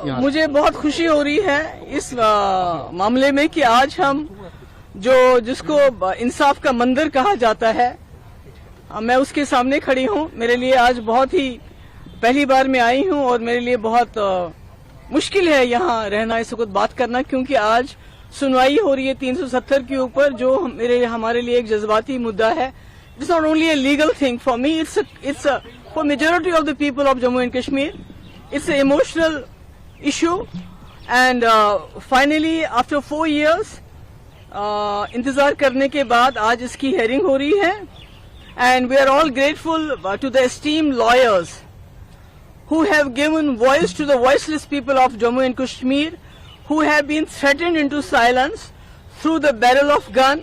मुझे बहुत खुशी हो रही है इस मामले में कि आज हम जिसको इंसाफ का मंदिर कहा जाता है, मैं उसके सामने खड़ी हूँ। मेरे लिए आज बहुत ही पहली बार मैं आई हूँ और मेरे लिए बहुत मुश्किल है यहाँ रहना, इस वक्त बात करना, क्योंकि आज सुनवाई हो रही है 370 के ऊपर, जो हमारे लिए एक जज्बाती मुद्दा है। It's not only a legal thing for me, it's for majority of the people of Jammu and Kashmir, it's a emotional issue. And finally after 4 years इंतजार करने के बाद आज इसकी हेयरिंग हो रही है। And we are all grateful to the esteemed lawyers who have given voice to the voiceless people of Jammu and Kashmir, who have been threatened into silence through the barrel of gun,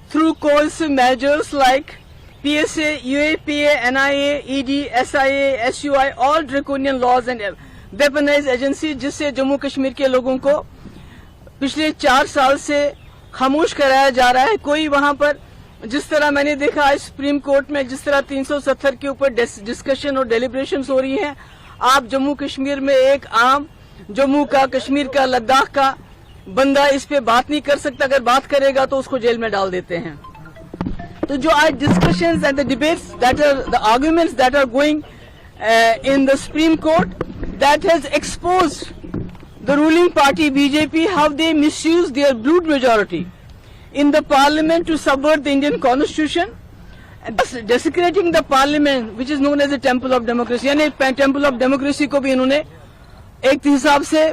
through coercive measures like PSA, UAPA, NIA, ED, SIA, SUI, all draconian laws and weaponized agencies, जिससे जम्मू कश्मीर के लोगों को पिछले 4 साल से खामोश कराया जा रहा है। कोई वहां पर, जिस तरह मैंने देखा आज सुप्रीम कोर्ट में, जिस तरह 370 के ऊपर डिस्कशन और डेलिब्रेशंस हो रही हैं, आप जम्मू कश्मीर में एक आम जम्मू का, कश्मीर का, लद्दाख का बंदा इस पे बात नहीं कर सकता। अगर बात करेगा तो उसको जेल में डाल देते हैं। तो जो आज discussions and the debates that are the arguments that are going in the supreme court, that has exposed the ruling party BJP how they misuse their brute majority in the parliament to subvert the Indian constitution, desecrating the parliament which is known as the temple of democracy। यानी temple of democracy को भी इन्होंने एक हिसाब से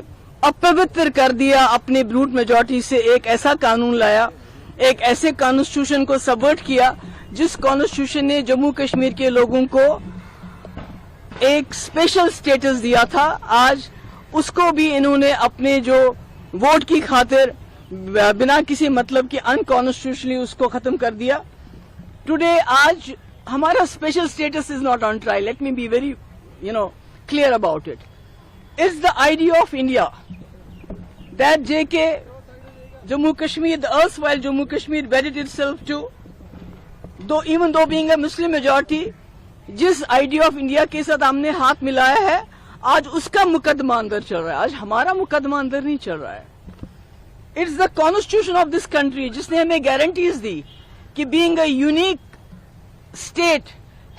अपवित्र कर दिया। अपने ब्रूट मेजॉरिटी से एक ऐसा कानून लाया, एक ऐसे कॉन्स्टिट्यूशन को सबवर्ट किया जिस कॉन्स्टिट्यूशन ने जम्मू कश्मीर के लोगों को एक स्पेशल स्टेटस दिया था। आज उसको भी इन्होंने अपने जो वोट की खातिर बिना किसी मतलब के अनकॉन्स्टिट्यूशनली उसको खत्म कर दिया। टुडे आज हमारा special status is not on trial. Let me be very clear about it. It's the idea of India that J K Jammu Kashmir, the erstwhile Jammu Kashmir wedded itself to, though even though being a Muslim majority, जिस idea of India के साथ हमने हाथ मिलाया है, आज उसका मुकदमा अंदर चल रहा है। आज हमारा मुकदमा अंदर नहीं चल रहा है। It's the constitution of this country जिसने हमें गारंटीज दी कि being a unique state,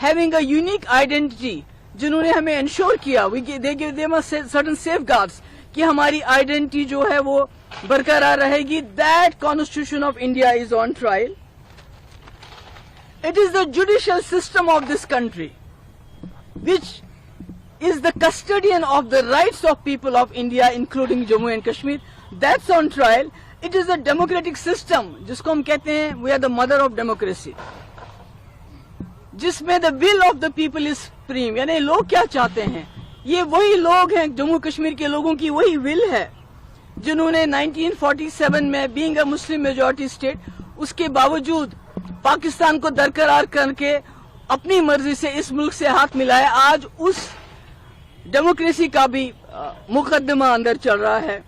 having a unique identity, जिन्होंने हमें इंश्योर किया, they give them certain safeguards कि हमारी आइडेंटिटी जो है वो बरकरार रहेगी। That constitution of India is on trial. It is the judicial system of this country which is the custodian of the rights of people of India, including Jammu and Kashmir. That's on trial. It is a democratic system, जिसको हम कहते हैं we are the mother of democracy, जिसमें the will of the people is supreme। यानी लोग क्या चाहते हैं, ये वही लोग हैं, जम्मू कश्मीर के लोगों की वही will है, जिन्होंने 1947 में being a Muslim majority state, उसके बावजूद पाकिस्तान को दरकरार करके अपनी मर्जी से इस मुल्क से हाथ मिलाया। आज उस डेमोक्रेसी का भी मुकदमा अंदर चल रहा है।